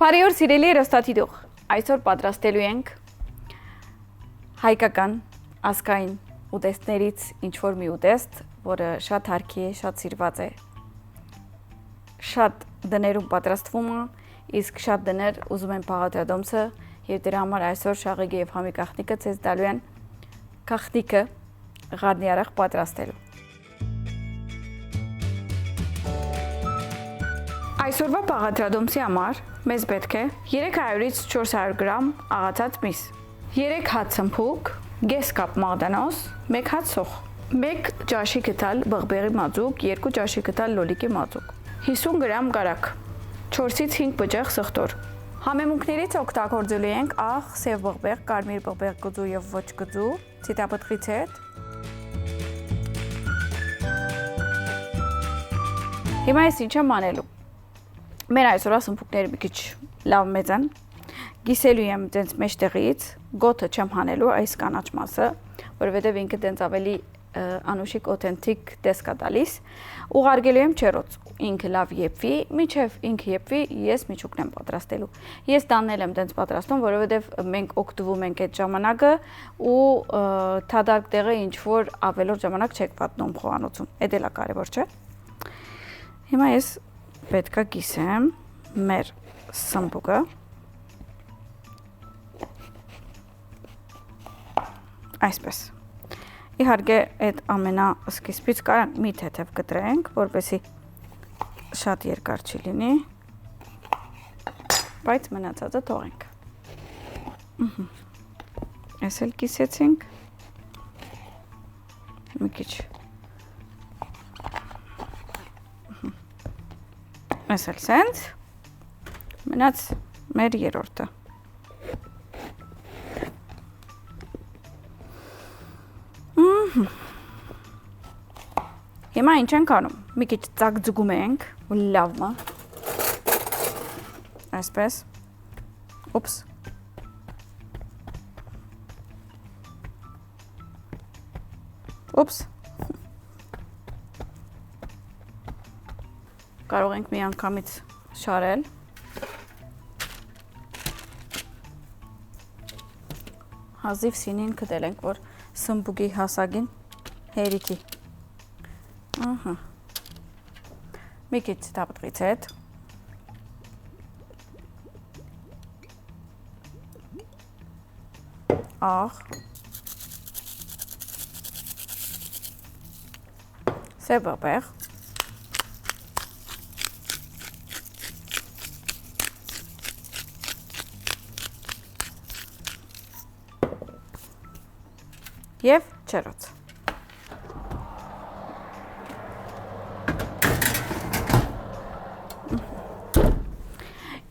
Բարի օր սիրելի հեռուստադիտող, այսօր պատրաստելու ենք հայկական ազգային ուտեստներից ինչ-որ մի ուտեստ, որը շատ հարկի է, շատ սիրված է, շատ դներում պատրաստվում է, իսկ շատ դներ ուզում են բաղադրատոմսը և դրա համար այսօր Շաղիկը և Համի գաղտնիքը ձեզ տալու են գաղտնիքը ղարնի արաղ պատրաստելու։ Այսօրվա բաղադրատոմսի համար մեզ պետք է 300-ից 400 գրամ աղացած միս, 3 հատ սմփուկ, կես կապ մաղդանոց, 1 հատ սոխ, 1 ճաշի գդալ բղբեղի մածուկ, 2 ճաշի գդալ լոլիկի մածուկ, 50 գրամ կարակ, 4-ից 5 բջեղ սխտոր։ Համեմունքներից օգտագործելու ենք աղ, սև բղբեղ, կարմիր բղբեղ գծու և ոչ գծու, ցիտապտղից հետ։ Հիմա ես ինչ եմ անելու։ Մեր այսօրվա սմփուկները մի քիչ լավ մեծ են, գիսելու եմ դենց մեջտեղից, գոթը չեմ հանելու այս կանաչ մասը, որովհետև ինքը դենց ավելի անուշիկ օթենտիկ տեսք է տալիս, ուղարկելու եմ չերոց, ինքը լավ եփվի, մինչև ինքը եփվի, ես միջուկն եմ պատրաստելու։ Ես տանել եմ դենց պատրաստում, որովհետև մենք օգտվում ենք այդ ժամանակը ու թադարկ տեղը ինչ որ ավելորդ ժամանակ չեք պատնում խոհանոցում, էդ էլ է կարևոր, չէ՞։ Հիմա ես պետքա կիսեմ մեր սմփուկը, այսպես, իհարկե այդ ամենասկիզբից կարանք մի թեթև կտրենք, որպեսզի շատ երկար չի լինի, բայց մնացածը թողենք, այս էլ կիսեցինք, մի քիչ Այս էլ սենց, մնաց մեր երորդը։ Հիմա ինչ ենք անում, մի քիչ ծակձգում ենք, ու լավը, այսպես, ուպս, ուպս, կարող ենք մի անգամից շարել, հազիվ սինին կդել ենք, որ սմփուկի հասագին հերիքի, մի քիչ ցիտապտղից հետ, աղ, սև բղբեղ, և չերոց։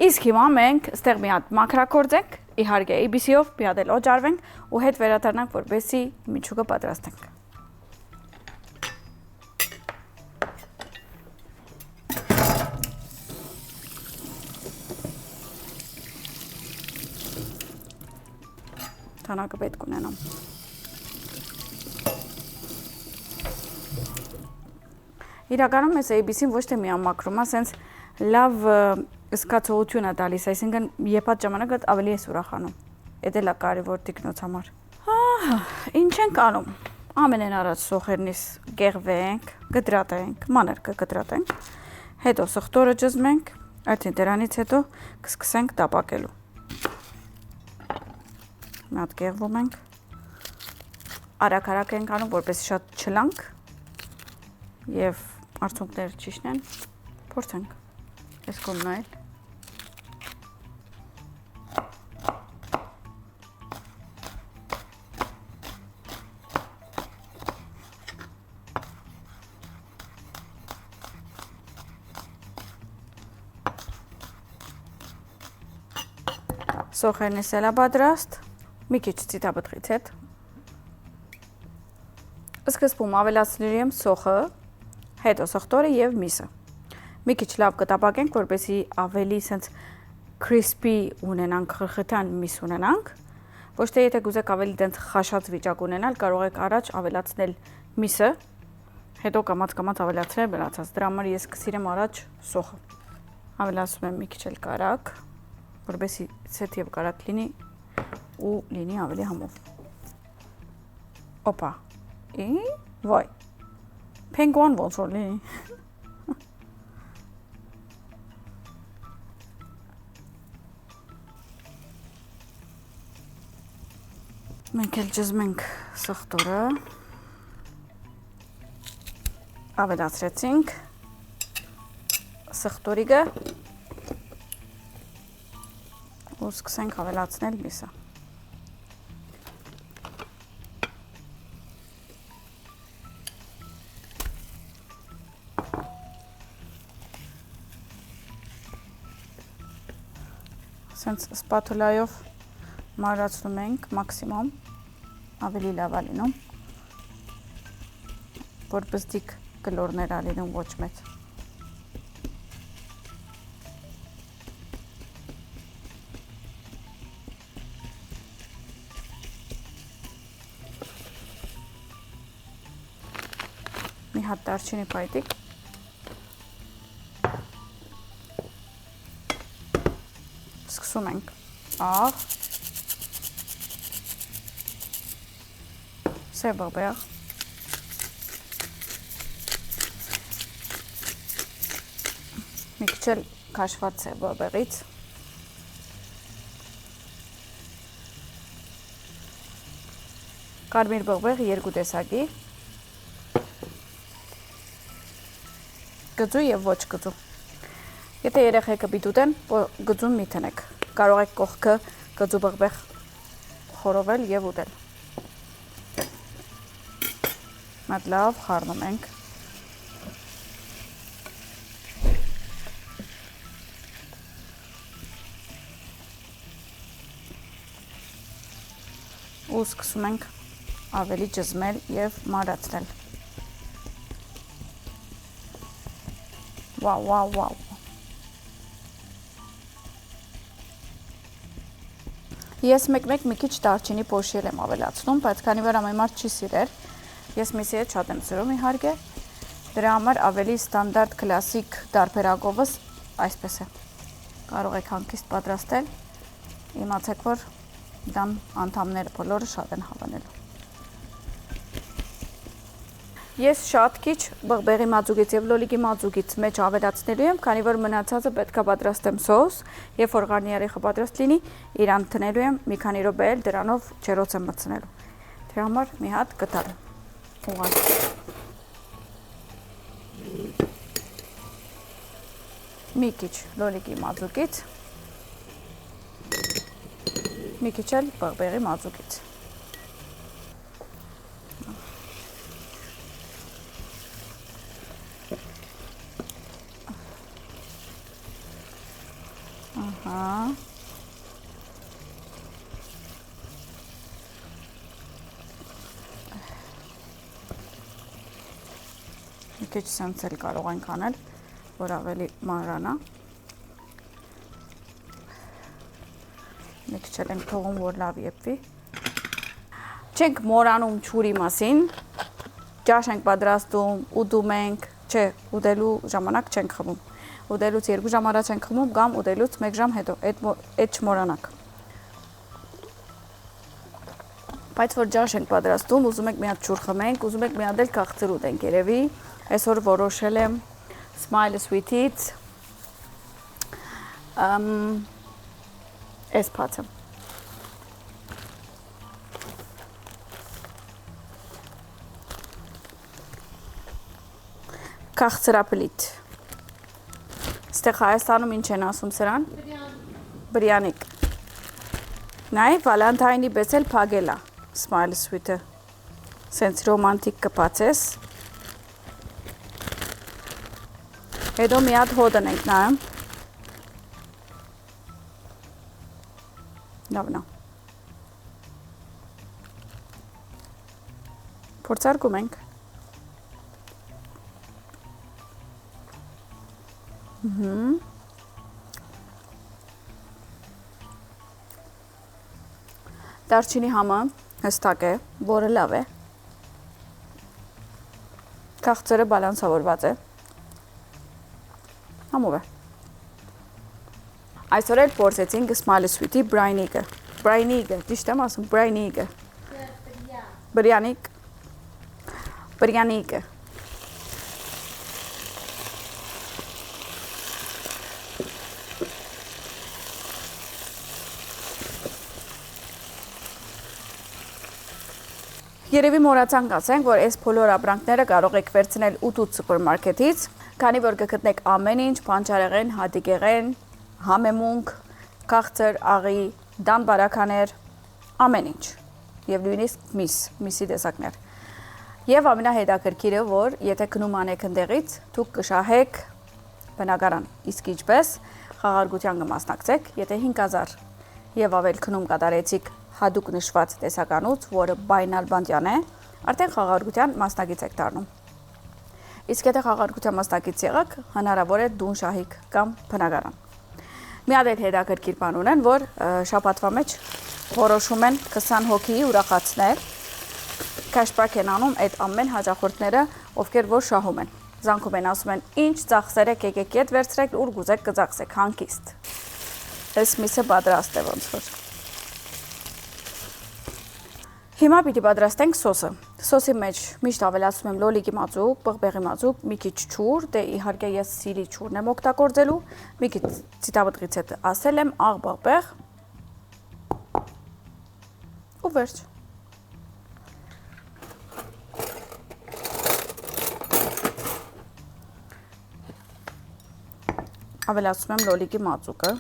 Իսկ հիմա մենք ստեղ մի հատ մաքրագործենք, իհարկե ABC-ով մի հատ էլ օջարվենք ու հետ վերադառնանք, որպեսզի միջուկը պատրաստենք։ Թանակը պետք ունենամ։ Իրականում ես ABC-ն ոչ թե միան մաքրում, ասենց լավ զգացողություն է տալիս, այսինքն եփած ժամանակը ավելի ես ուրախանում։ Էդ էլ է կարևոր տիկնոց համար։ Ինչ ենք անում։ Ամենեն առաջ սոխերնից կեղվենք, կտրատենք, մանր կկտրատենք, հետո սխտորը ջզմենք, արդեն դրանից հետո կսկսենք տապակելու։ Մի հատ կեղվում ենք, արագ ենք անում, որպեսզի շատ չլանք և արդյունքները ճիշտ են, փորձենք, այս կողմն այլ։ Սոխերնից էլ է պատրաստ, մի քիչ ցիտապտղից հետ։ Սկզբում ավելացնելու եմ սոխը, հետո սխտորը և միսը։ Մի քիչ լավ կտապակենք, որպեսզի ավելի սենց crispy ունենանք, խրխրթան միս ունենանք։ Ոչ թե եթե գուզեք ավելի դենց խաշած վիճակ ունենալ, կարող եք առաջ ավելացնել միսը, հետո կամաց ավելացնել մնացած։ Դրա համար ես կսիրեմ առաջ սոխը։ Ավելացում եմ մի քիչ էլ կարակ, որպեսզի ցեթ եւ կարատ լինի ու լինի ավելի համով։ Օպա։ Վայ։ Penguin ոնց որ լինի։ Մենք էլ ճզմենք սխտորը, ավելացրեցինք սխտորիգը ու սկսենք ավելացնել միսը։ Սենց սպաթուլայով մարացնում ենք մաքսիմում, ավելի լավ է լինում, որ բզդիկ կլորներ ա լինում ոչ մեծ։ Մի հատ դարչինի փայտիկ սկսում ենք աղ, սև բաղբեղ, մի քիչ էլ քաշված սև բաղբեղից, կարմիր բաղբեղ 2 տեսակի, գծու եւ ոչ գծու։ Եթե երեխեքը պիտուտ են, գծուն մի տնեք։ Կարող եք կողքը գծու բաղբեղ խորովել եւ ուտել։ Մատ լավ խառնում ենք։ Ու սկսում ենք ավելի ճզմել եւ մարացնել։ Վաու։ Ես մեկ-մեկ մի քիչ դարչինի փոշի եմ ավելացնում, բայց քանի որ ամեն մարդ չի սիրեր, ես միսի հետ շատ եմ սիրում իհարկե, դրա համար ավելի ստանդարտ կլասիկ դարբերակովս այսպես է։ Կարող եք հանգիստ պատրաստել, իմացեք, որ դան անդամները բոլորը շատ են հավանելու։ Ես շատ քիչ բաղբեղի մածուկից եւ լոլիկի մածուկից մեջ ավելացնելու եմ, քանի որ մնացածը պետքա պատրաստեմ սոուս, երբ որ գարնիարիխը պատրաստ լինի, իրան տնելու եմ մի քանի րոպե էլ դրանով ջերոց եմ մտցնելու։ Դրա համար մի հատ կտալ։ Ուղղակի։ Մի քիչ լոլիկի մածուկից, մի քիչ էլ բաղբեղի մածուկից։ Մի քիչ սենց էլ կարող ենք անել, որ ավելի մանրանա։ Մի քիչ էլ ենք թողում, որ լավ եփվի։ Չենք մորանում ջուրի մասին, ջաշ ենք պատրաստում, ուտում ենք, չէ, ուտելու ժամանակ չենք խմում։ Ուտելուց 2 ժամ առաջ ենք խմում կամ ուտելուց 1 ժամ հետո, այդ չմորանաք։ Բայց որ ջաշ ենք պատրաստում, ուզում եք մի հատ ջուր խմենք, ուզում եք մի հատ էլ քաղցր ուտենք երևի, այսօր որոշել եմ Smile Sweet-ից այս փաթը։ Քաղցրապլիտ։ Ստեղ Հայաստանում ինչ են ասում սրան։ Բրյանիկ։ Նայ Վալենտայնի պես էլ փագելա Smile Sweet-ը։ Սենց ռոմանտիկ կպացես։ Հետո մի հատ հոդն ենք նայում։ Լավն է։ Փորձարկում ենք։ Դարչինի համը հստակ է, որը լավ է։ Քաղցրը բալանսավորված է։ Համով է։ Այսօր էլ փորձեցինք Smiley Sweet-ի Brownie-ը։ Brownie-ը, ճիշտ եմ ասում, Brownie-ը։ Բրյանիկ։ Բրյանիկը։ Երևի մոռացանք ասենք, որ այս բոլոր ապրանքները կարող եք վերցնել 8 սուպերմարկետից, քանի որ կգտնեք ամեն ինչ, բանջարեղեն, հատիկեղեն, համեմունք, քաղցր, աղի, դան բարականեր, ամեն ինչ։ Եվ նույնիսկ միսի տեսակներ։ Եվ ամենահետաքրքիրը, որ եթե գնում անեք ընդեղից, դուք կշահեք բնակարան, իսկ ինչպես խաղարկության կմասնակցեք, եթե 5000 եւ ավել գնում կատարեցիք հadoop նշված տեսականուց, որը բայնալբանդյան է, արդեն խաղարկության մասնակից եք դառնում։ Իսկ եթե խաղարկության մասնակից եղաք, հնարավոր է դուն շահիք կամ բնակարան։ Մի հատ հետաքրքիր բան ունեն, որ շաբաթվա մեջ որոշում են 20 հոգի ուրախացնել, cashback են անում այդ ամեն հաճախորդները, ովքեր որ շահում են։ Զանգում են, ասում են, ինչ ծախսեր եք, եկեք ետ վերցրեք, ուր գուզեք կծախսեք, հանգիստ։ Այս միսը պատրաստ է ոնց որ։ Հիմա պիտի պատրաստենք սոսը։ Սոսի մեջ միշտ ավելացնում եմ լոլիկի մածուկ, պղպեղի մածուկ, մի քիչ ջուր, դե իհարկե ես սիրի ջուրն եմ օգտագործելու, մի քիչ ցիտապտղից հետ ասել եմ, աղ պղպեղ։ Ու վերջ։ Ավելացնում եմ լոլիկի մածուկը։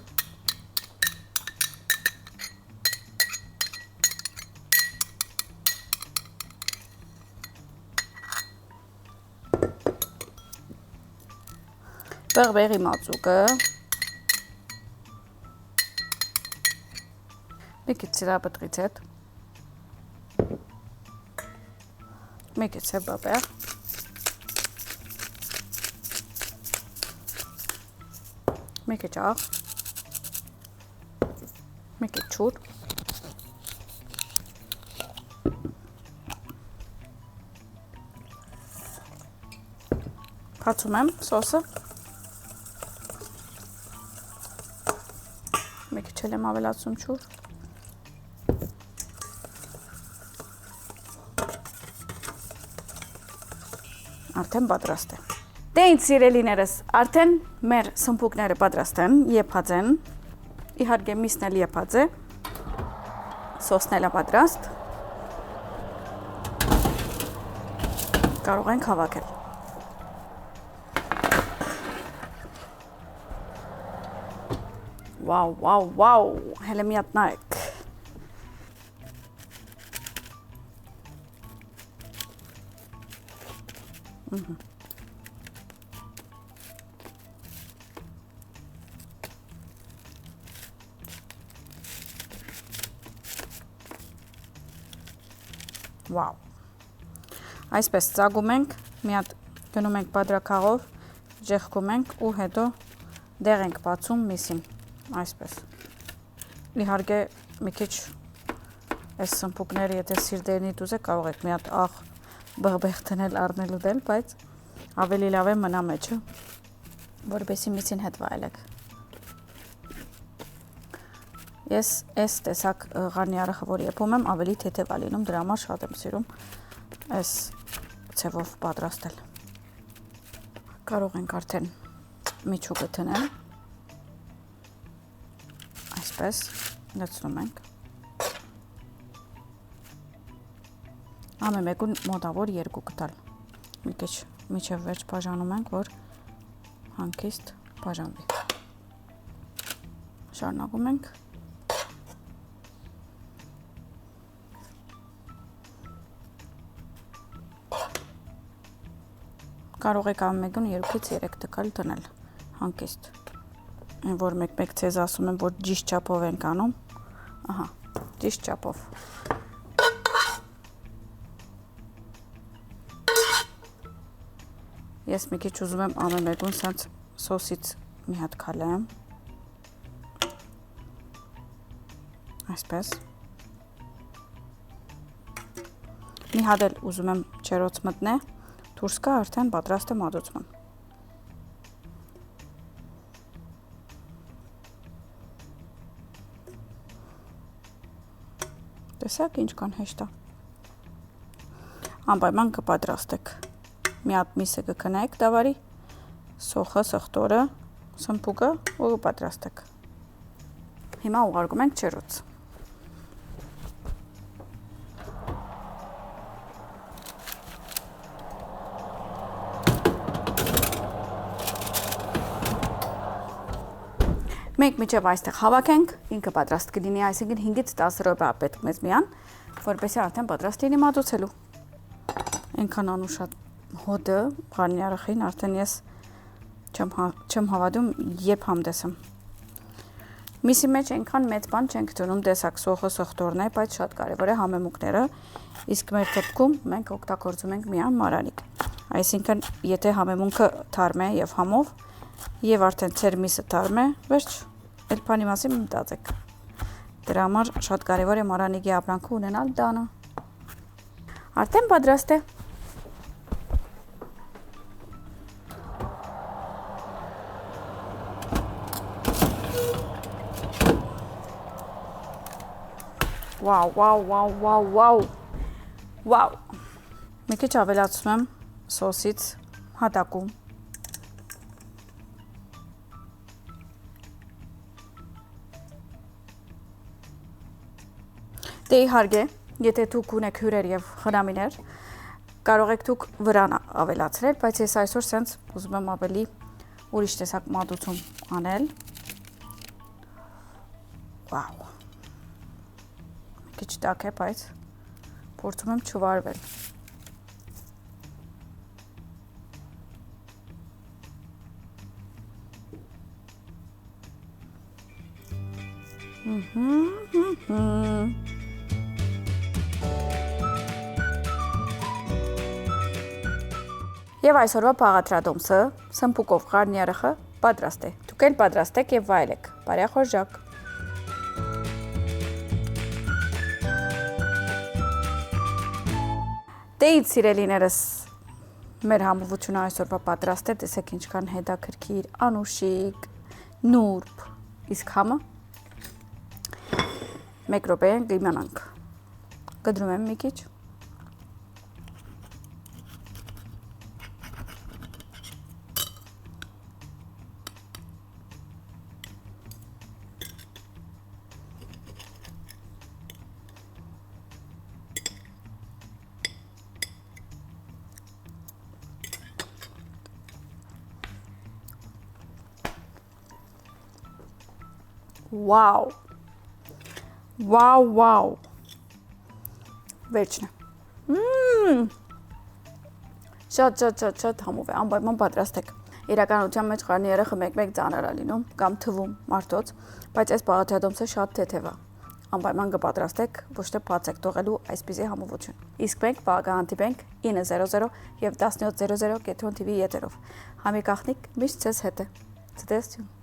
Պղպեղի մածուկը, մի քիչ ցիրապտղից հետ, մի քիչ պղպեղ, մի քիչ աղ, մի քիչ ջուր, բացում եմ սոսը։ Մի քիչ եմ ավելացնում ջուր։ Արդեն պատրաստ է։ Դե ինձ սիրելիներս, արդեն մեր սմբուկները պատրաստ են, եփած են։ Իհարկե միսն էլ եփած է։ Սոսն էլ է պատրաստ։ Կարող ենք հավաքել։ Վաու, հելը մի հատ նայեք։ Վաու։ Այսպես ծագում ենք, մի հատ գնում ենք բադրակաղով, ջեղքում ենք ու հետո դեղ ենք բացում միսին, այսպես։ Իհարկե մի քիչ այս սմբուկները, եթե սիրտերնիդ ուզեք, կարող եք մի հատ աղ բղբեղ դնել առնելու դել, բայց ավելի լավ է մնա մեջը, որպեսզի միսին հետ վայելեք։ Ես այս տեսակ ղարնիարը որ եփում եմ, ավելի թեթև է լինում, դրա համար շատ եմ սիրում այս ցևով պատրաստել։ Կարող ենք արդեն միջուկը դնել։ Այսպես լցնում ենք։ Ամենեւեկուն մոտավոր 2 կտալ։ Մի քիչ միջև վերջ բաժանում ենք, որ հանգիստ բաժանվի։ Շարունակում ենք։ Կարող եք ամենեւեկուն 2-ից 3 տկալ դնել, հանգիստ։ Այն որ մեկ-մեկ ցեզ ասում եմ, որ ճիշտ չափով ենք անում, ահա, ճիշտ չափով։ Ես մի քիչ ուզում եմ ամենեւեկուն սենց սոսից մի հատ քալեմ։ Այսպես։ Մի հատ էլ ուզում եմ չերոց մտնե, դուրս կա արդեն պատրաստ է մատուցման։ Տեսակ ինչքան հեշտ է։ Անպայման կպատրաստեք։ Մի հատ միսը կքնեք դավարի, սոխը, սխտորը, սմփուկը ու կպատրաստեք։ Հիմա ուղարկում ենք ջրուց։ Մենք միջև այստեղ հավաքենք, ինքը պատրաստ կլինի, այսինքն 5-ից 10 րոպե պետք մեզ միան, որպեսզի արդեն պատրաստ լինի մատուցելու։ Այնքան անուշատ հոդը, ղարնիարախին արդեն ես չեմ հավատում, երբ համտեսեմ։ Միսի մեջ այնքան մեծ բան չենք դնում, տեսակ սոխը, սխտորն է, բայց շատ կարևոր է համեմունքները, իսկ մեր դեպքում մենք օգտագործում ենք միայն մարանիկ։ Այսինքն, եթե համեմունքը թարմ է եւ համով, եւ արդեն ծեր միսը թարմ է, վերջ, էլ բանի մասին մտածեք։ Դրա համար շատ կարևոր է մարանիկի ապրանքը ունենալ տանը։ Արդեն պատրաստ է։ Վաու։ Մի քիչ ավելացնում եմ սոսից հատակում։ Դե իհարկե, եթե դուք ունեք հյուրեր եւ խնամիներ, կարող եք դուք վրան ավելացնել, բայց ես այսօր սենց ուզում եմ ավելի ուրիշ տեսակ մատուցում անել։ Վաու։ Մի քիչ տաք է, բայց փորձում եմ չվարվել։ Եվ այսօրվա պաղադրատոմսը, սմփուկով ղարնիարախը պատրաստ է։ Դուք էլ պատրաստեք եւ վայելեք։ Բարեխորժակ։ Դեից սիրելիներս, մեր համովությունը այսօրվա պատրաստ է, տեսեք ինչքան հետաքրքիր, անուշիկ, նուրբ, իսկ համը մեկ րոպե կիմանանք։ Կդրում եմ մի քիչ։ Վաու, վերջն է, շատ համով է, անպայման պատրաստեք, իրականության մեջ ղարնիարախը մեկ-մեկ ծանր է լինում, կամ թվում մարդոց, բայց այս պաղադրատոմսը շատ թեթև է, անպայման կպատրաստեք, ոչ թե բացեք թողելու այսպիսի համովություն, իսկ մենք կհանդիպենք 9:00 եւ 17:00 Կեթրոն TV եթերով, համի կախնիկ միշտ ձեզ հետ է, ցտեսություն։